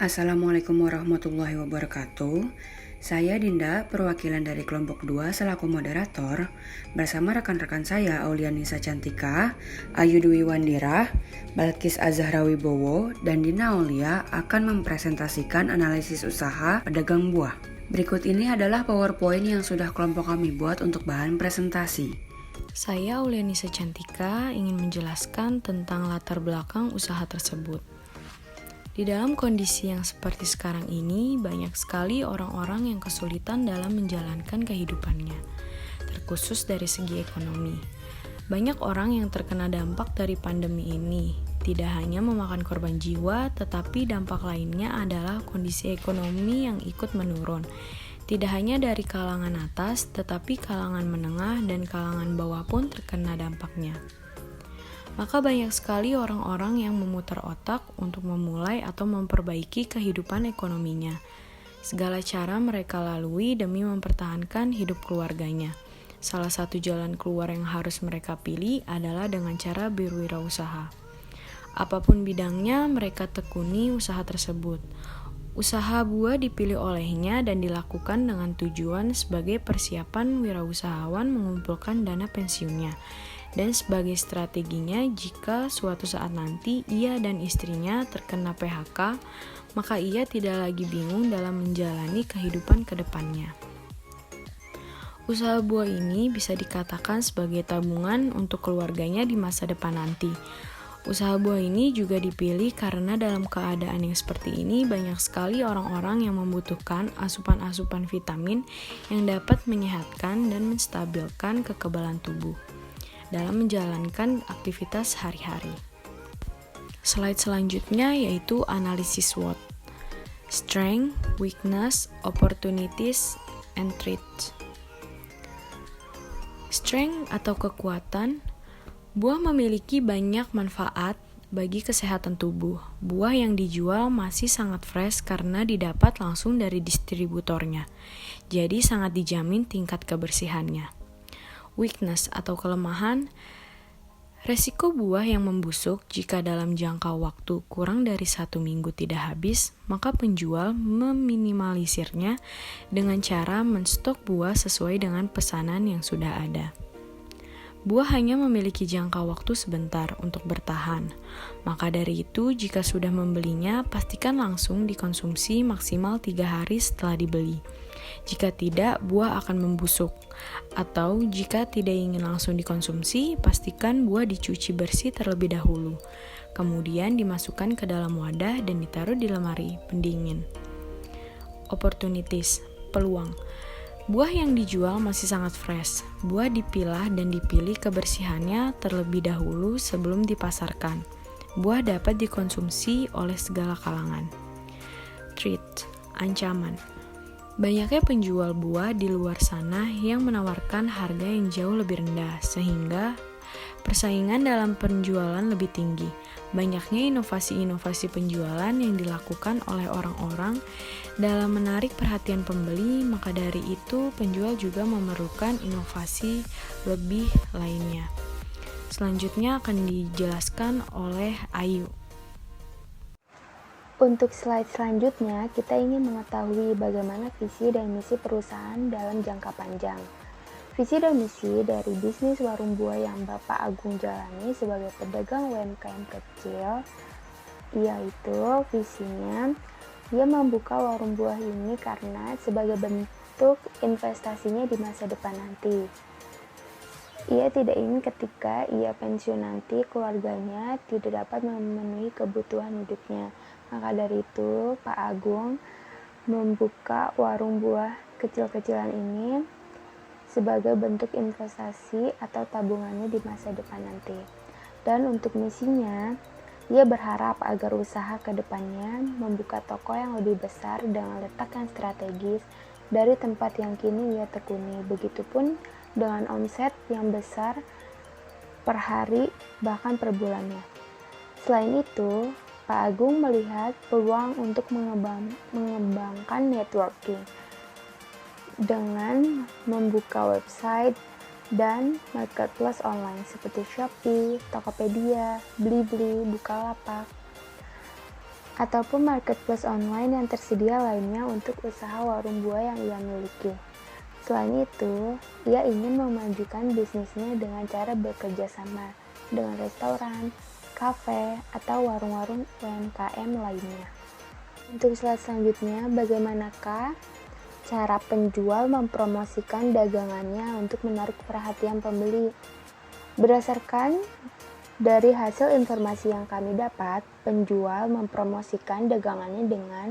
Assalamualaikum warahmatullahi wabarakatuh. Saya Dinda, perwakilan dari kelompok 2 selaku moderator, bersama rekan-rekan saya Aulianisa Cantika, Ayu Dwi Wandira, Balkis Azahra Wibowo, dan Dina Aulia akan mempresentasikan analisis usaha pedagang buah. Berikut ini adalah PowerPoint yang sudah kelompok kami buat untuk bahan presentasi. Saya Aulianisa Cantika ingin menjelaskan tentang latar belakang usaha tersebut. Di dalam kondisi yang seperti sekarang ini, banyak sekali orang-orang yang kesulitan dalam menjalankan kehidupannya, terkhusus dari segi ekonomi. Banyak orang yang terkena dampak dari pandemi ini, tidak hanya memakan korban jiwa, tetapi dampak lainnya adalah kondisi ekonomi yang ikut menurun. Tidak hanya dari kalangan atas, tetapi kalangan menengah dan kalangan bawah pun terkena dampaknya. Maka banyak sekali orang-orang yang memutar otak untuk memulai atau memperbaiki kehidupan ekonominya. Segala cara mereka lalui demi mempertahankan hidup keluarganya. Salah satu jalan keluar yang harus mereka pilih adalah dengan cara berwirausaha. Apapun bidangnya, mereka tekuni usaha tersebut. Usaha buah dipilih olehnya dan dilakukan dengan tujuan sebagai persiapan wirausahawan mengumpulkan dana pensiunnya. Dan sebagai strateginya, jika suatu saat nanti ia dan istrinya terkena PHK, maka ia tidak lagi bingung dalam menjalani kehidupan ke depannya. Usaha buah ini bisa dikatakan sebagai tabungan untuk keluarganya di masa depan nanti. Usaha buah ini juga dipilih karena dalam keadaan yang seperti ini banyak sekali orang-orang yang membutuhkan asupan-asupan vitamin yang dapat menyehatkan dan menstabilkan kekebalan tubuh dalam menjalankan aktivitas hari-hari. Slide selanjutnya yaitu analisis SWOT. Strength, Weakness, Opportunities, and Threats. Strength atau kekuatan, buah memiliki banyak manfaat bagi kesehatan tubuh. Buah yang dijual masih sangat fresh karena didapat langsung dari distributornya. Jadi sangat dijamin tingkat kebersihannya. Weakness atau kelemahan, resiko buah yang membusuk jika dalam jangka waktu kurang dari 1 minggu tidak habis, maka penjual meminimalisirnya dengan cara menstok buah sesuai dengan pesanan yang sudah ada. Buah hanya memiliki jangka waktu sebentar untuk bertahan. Maka dari itu, jika sudah membelinya, pastikan langsung dikonsumsi maksimal 3 hari setelah dibeli. Jika tidak, buah akan membusuk. Atau jika tidak ingin langsung dikonsumsi, pastikan buah dicuci bersih terlebih dahulu. Kemudian dimasukkan ke dalam wadah dan ditaruh di lemari pendingin. Opportunities, peluang. Buah yang dijual masih sangat fresh. Buah dipilah dan dipilih kebersihannya terlebih dahulu sebelum dipasarkan. Buah dapat dikonsumsi oleh segala kalangan. Threat, ancaman. Banyaknya penjual buah di luar sana yang menawarkan harga yang jauh lebih rendah, sehingga persaingan dalam penjualan lebih tinggi. Banyaknya inovasi-inovasi penjualan yang dilakukan oleh orang-orang dalam menarik perhatian pembeli, maka dari itu penjual juga memerlukan inovasi lebih lainnya. Selanjutnya akan dijelaskan oleh Ayu. Untuk slide selanjutnya, kita ingin mengetahui bagaimana visi dan misi perusahaan dalam jangka panjang. Visi dan misi dari bisnis warung buah yang Bapak Agung jalani sebagai pedagang UMKM kecil, yaitu visinya, ia membuka warung buah ini karena sebagai bentuk investasinya di masa depan nanti. Ia tidak ingin ketika ia pensiun nanti keluarganya tidak dapat memenuhi kebutuhan hidupnya. Maka dari itu, Pak Agung membuka warung buah kecil-kecilan ini sebagai bentuk investasi atau tabungannya di masa depan nanti. Dan untuk misinya, ia berharap agar usaha ke depannya membuka toko yang lebih besar dengan letak yang strategis dari tempat yang kini ia tekuni. Begitupun dengan omset yang besar per hari bahkan per bulannya. Selain itu, Pak Agung melihat peluang untuk mengembangkan networking dengan membuka website dan marketplace online seperti Shopee, Tokopedia, Blibli, Bukalapak. ataupun marketplace online yang tersedia lainnya untuk usaha warung buah yang ia miliki. Selain itu, ia ingin memajukan bisnisnya dengan cara bekerja sama dengan restoran, kafe, atau warung-warung UMKM lainnya. Untuk slide selanjutnya, bagaimanakah cara penjual mempromosikan dagangannya untuk menarik perhatian pembeli? Berdasarkan dari hasil informasi yang kami dapat, penjual mempromosikan dagangannya dengan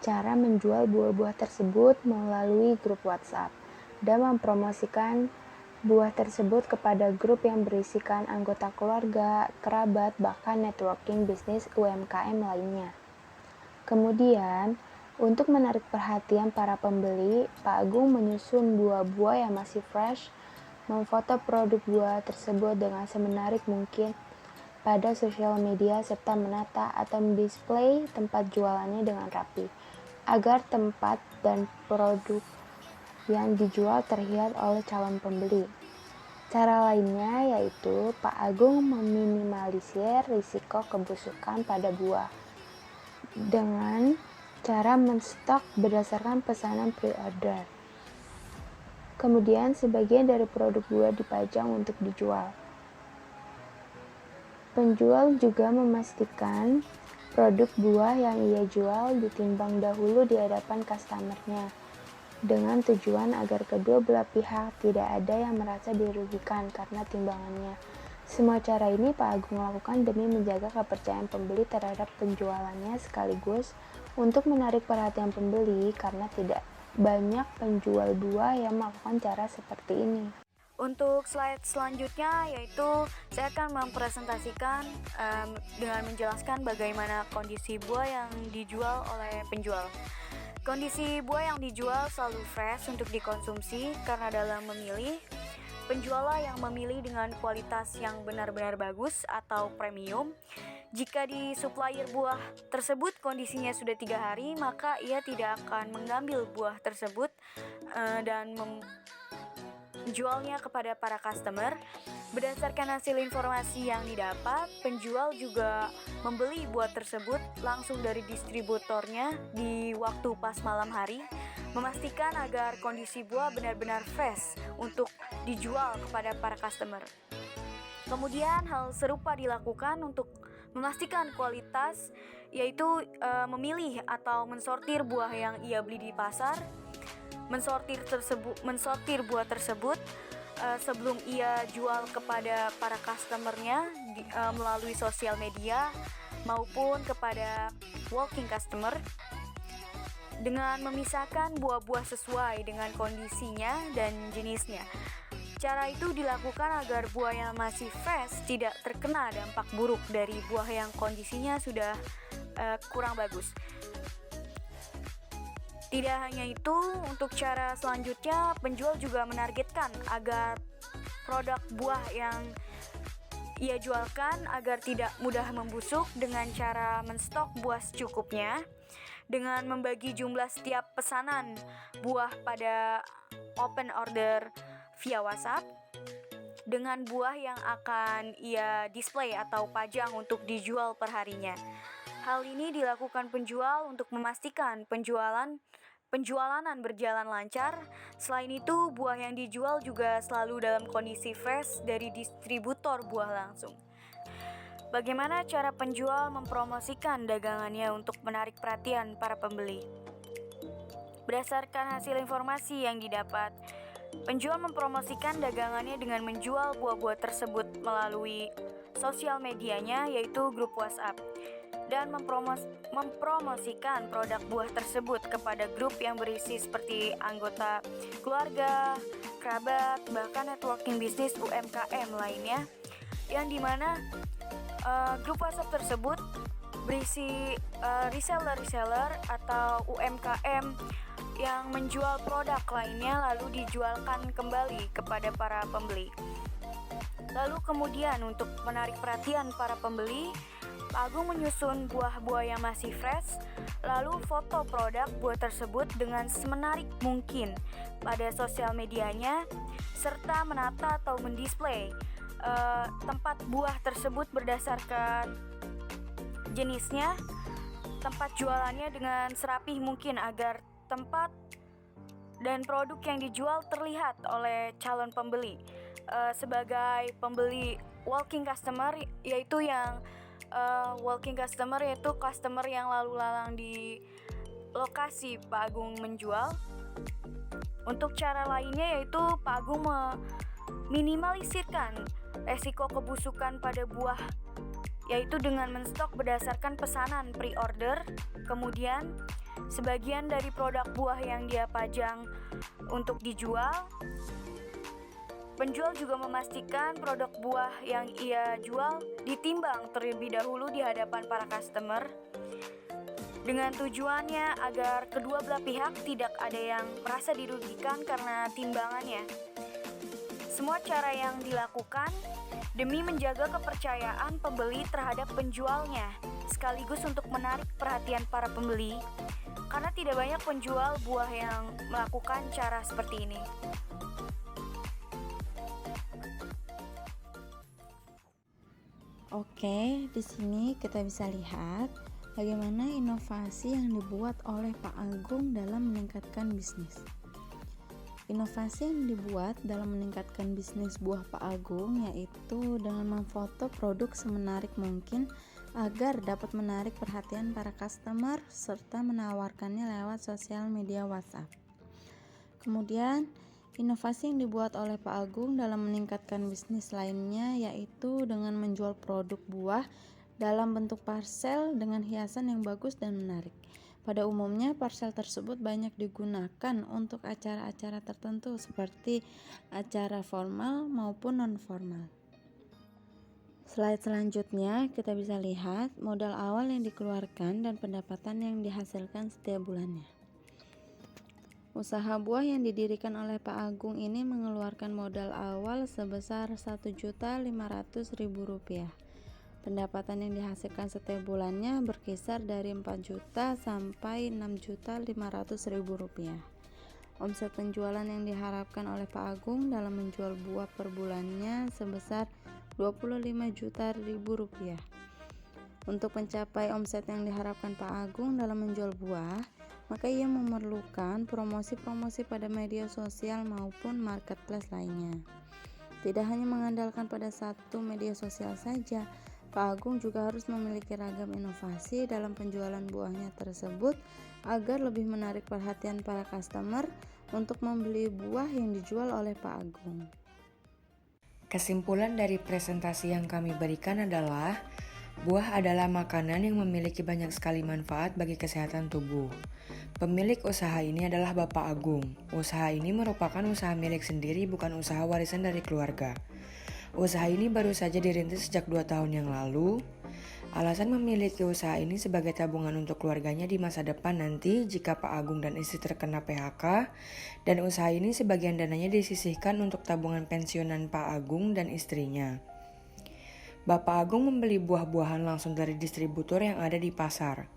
cara menjual buah-buah tersebut melalui grup WhatsApp dan mempromosikan buah tersebut kepada grup yang berisikan anggota keluarga, kerabat, bahkan networking bisnis UMKM lainnya. Kemudian, untuk menarik perhatian para pembeli, Pak Agung menyusun buah-buah yang masih fresh, memfoto produk buah tersebut dengan semenarik mungkin pada sosial media serta menata atau mendisplay tempat jualannya dengan rapi, agar tempat dan produk yang dijual terlihat oleh calon pembeli. Cara lainnya yaitu Pak Agung meminimalisir risiko kebusukan pada buah dengan cara menstok berdasarkan pesanan pre-order. Kemudian sebagian dari produk buah dipajang untuk dijual. Penjual juga memastikan produk buah yang ia jual ditimbang dahulu di hadapan customer-nya, dengan tujuan agar kedua belah pihak tidak ada yang merasa dirugikan karena timbangannya. Semua cara ini Pak Agung lakukan demi menjaga kepercayaan pembeli terhadap penjualannya sekaligus untuk menarik perhatian pembeli karena tidak banyak penjual buah yang melakukan cara seperti ini. Untuk slide selanjutnya yaitu saya akan mempresentasikan dengan menjelaskan bagaimana kondisi buah yang dijual oleh penjual. Kondisi buah yang dijual selalu fresh untuk dikonsumsi karena dalam memilih, penjual yang memilih dengan kualitas yang benar-benar bagus atau premium. Jika di supplier buah tersebut kondisinya sudah 3 hari, maka ia tidak akan mengambil buah tersebut dan menjualnya kepada para customer. Berdasarkan hasil informasi yang didapat, penjual juga membeli buah tersebut langsung dari distributornya di waktu pas malam hari, memastikan agar kondisi buah benar-benar fresh untuk dijual kepada para customer. Kemudian hal serupa dilakukan untuk memastikan kualitas, yaitu memilih atau mensortir buah yang ia beli di pasar, mensortir buah tersebut sebelum ia jual kepada para customernya melalui sosial media maupun kepada walking customer, dengan memisahkan buah-buah sesuai dengan kondisinya dan jenisnya. Cara itu dilakukan agar buah yang masih fresh tidak terkena dampak buruk dari buah yang kondisinya sudah kurang bagus. Tidak hanya itu, untuk cara selanjutnya, penjual juga menargetkan agar produk buah yang ia jualkan agar tidak mudah membusuk dengan cara menstok buah secukupnya, dengan membagi jumlah setiap pesanan buah pada open order via WhatsApp, dengan buah yang akan ia display atau pajang untuk dijual perharinya. Hal ini dilakukan penjual untuk memastikan penjualanan berjalan lancar. Selain itu, buah yang dijual juga selalu dalam kondisi fresh dari distributor buah langsung. Bagaimana cara penjual mempromosikan dagangannya untuk menarik perhatian para pembeli? Berdasarkan hasil informasi yang didapat, penjual mempromosikan dagangannya dengan menjual buah-buah tersebut melalui sosial medianya, yaitu grup WhatsApp, dan mempromosikan produk buah tersebut kepada grup yang berisi seperti anggota keluarga, kerabat, bahkan networking bisnis UMKM lainnya, yang dimana grup WhatsApp tersebut berisi reseller atau UMKM yang menjual produk lainnya lalu dijualkan kembali kepada para pembeli. Lalu kemudian untuk menarik perhatian para pembeli, Pak Agung menyusun buah-buah yang masih fresh, lalu foto produk buah tersebut dengan semenarik mungkin pada sosial medianya, serta menata atau mendisplay tempat buah tersebut berdasarkan jenisnya, tempat jualannya dengan serapih mungkin agar tempat dan produk yang dijual terlihat oleh calon pembeli. Sebagai pembeli walking customer, yaitu customer yang lalu lalang di lokasi Pak Agung menjual. Untuk cara lainnya yaitu Pak Agung meminimalisirkan resiko kebusukan pada buah, yaitu dengan menstok berdasarkan pesanan pre-order. Kemudian sebagian dari produk buah yang dia pajang untuk dijual, penjual juga memastikan produk buah yang ia jual ditimbang terlebih dahulu di hadapan para customer, dengan tujuannya agar kedua belah pihak tidak ada yang merasa dirugikan karena timbangannya. Semua cara yang dilakukan demi menjaga kepercayaan pembeli terhadap penjualnya, sekaligus untuk menarik perhatian para pembeli, karena tidak banyak penjual buah yang melakukan cara seperti ini. Oke, di sini kita bisa lihat bagaimana inovasi yang dibuat oleh Pak Agung dalam meningkatkan bisnis. Inovasi yang dibuat dalam meningkatkan bisnis buah Pak Agung yaitu dengan memfoto produk semenarik mungkin agar dapat menarik perhatian para customer serta menawarkannya lewat sosial media WhatsApp. Kemudian, inovasi yang dibuat oleh Pak Agung dalam meningkatkan bisnis lainnya yaitu dengan menjual produk buah dalam bentuk parsel dengan hiasan yang bagus dan menarik. Pada umumnya, parsel tersebut banyak digunakan untuk acara-acara tertentu seperti acara formal maupun non-formal. Slide selanjutnya, kita bisa lihat modal awal yang dikeluarkan dan pendapatan yang dihasilkan setiap bulannya. Usaha buah yang didirikan oleh Pak Agung ini mengeluarkan modal awal sebesar Rp1.500.000. Pendapatan yang dihasilkan setiap bulannya berkisar dari 4 juta sampai 6.500.000 rupiah. Omset penjualan yang diharapkan oleh Pak Agung dalam menjual buah per bulannya sebesar 25 juta rupiah. Untuk mencapai omset yang diharapkan Pak Agung dalam menjual buah, maka ia memerlukan promosi-promosi pada media sosial maupun marketplace lainnya. Tidak hanya mengandalkan pada satu media sosial saja, Pak Agung juga harus memiliki ragam inovasi dalam penjualan buahnya tersebut agar lebih menarik perhatian para customer untuk membeli buah yang dijual oleh Pak Agung. Kesimpulan dari presentasi yang kami berikan adalah buah adalah makanan yang memiliki banyak sekali manfaat bagi kesehatan tubuh. Pemilik usaha ini adalah Bapak Agung. Usaha ini merupakan usaha milik sendiri, bukan usaha warisan dari keluarga. Usaha ini baru saja dirintis sejak 2 tahun yang lalu. Alasan memiliki usaha ini sebagai tabungan untuk keluarganya di masa depan nanti jika Pak Agung dan istri terkena PHK, dan usaha ini sebagian dananya disisihkan untuk tabungan pensiunan Pak Agung dan istrinya. Bapak Agung membeli buah-buahan langsung dari distributor yang ada di pasar.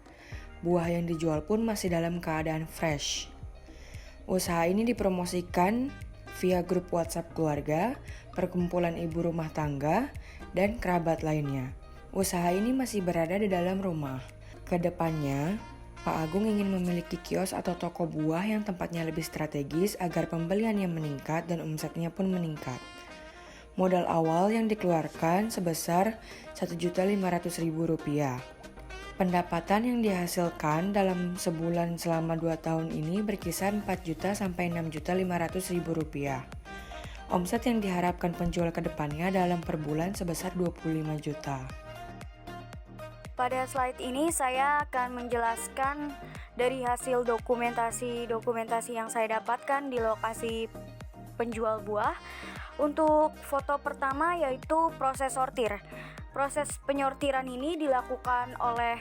Buah yang dijual pun masih dalam keadaan fresh. Usaha ini dipromosikan via grup WhatsApp keluarga, perkumpulan ibu rumah tangga, dan kerabat lainnya. Usaha ini masih berada di dalam rumah. Kedepannya, Pak Agung ingin memiliki kios atau toko buah yang tempatnya lebih strategis agar pembeliannya meningkat dan omsetnya pun meningkat. Modal awal yang dikeluarkan sebesar Rp1.500.000. Pendapatan yang dihasilkan dalam sebulan selama 2 tahun ini berkisar 4 juta sampai 6.500.000 rupiah. Omset yang diharapkan penjual ke depannya dalam per bulan sebesar 25 juta. Pada slide ini saya akan menjelaskan dari hasil dokumentasi yang saya dapatkan di lokasi penjual buah. Untuk foto pertama yaitu proses sortir. Proses penyortiran ini dilakukan oleh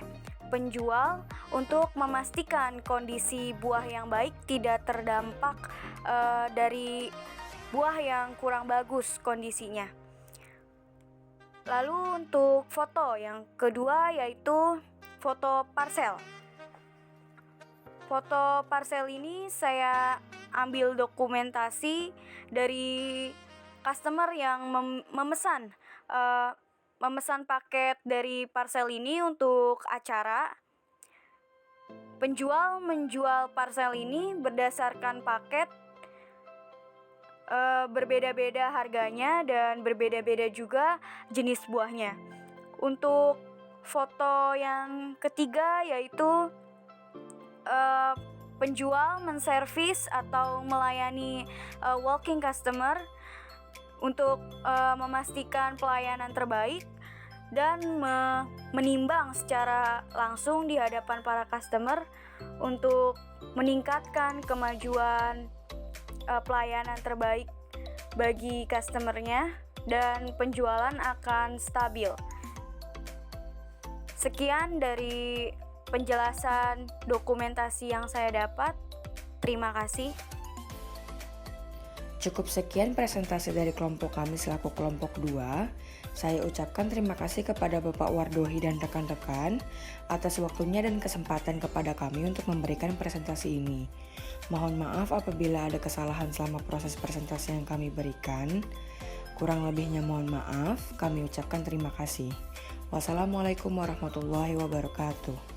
penjual untuk memastikan kondisi buah yang baik tidak terdampak dari buah yang kurang bagus kondisinya. Lalu untuk foto yang kedua yaitu foto parcel. Foto parcel ini saya ambil dokumentasi dari customer yang memesan paket dari parcel ini untuk acara. Penjual menjual parcel ini berdasarkan paket, berbeda-beda harganya dan berbeda-beda juga jenis buahnya. Untuk foto yang ketiga yaitu penjual menservis atau melayani walking customer untuk memastikan pelayanan terbaik dan menimbang secara langsung di hadapan para customer untuk meningkatkan kemajuan pelayanan terbaik bagi customernya dan penjualan akan stabil. Sekian dari penjelasan dokumentasi yang saya dapat. Terima kasih. Cukup sekian presentasi dari kelompok kami selaku kelompok 2. Saya ucapkan terima kasih kepada Bapak Wardohi dan rekan-rekan atas waktunya dan kesempatan kepada kami untuk memberikan presentasi ini. Mohon maaf apabila ada kesalahan selama proses presentasi yang kami berikan. Kurang lebihnya mohon maaf, kami ucapkan terima kasih. Wassalamualaikum warahmatullahi wabarakatuh.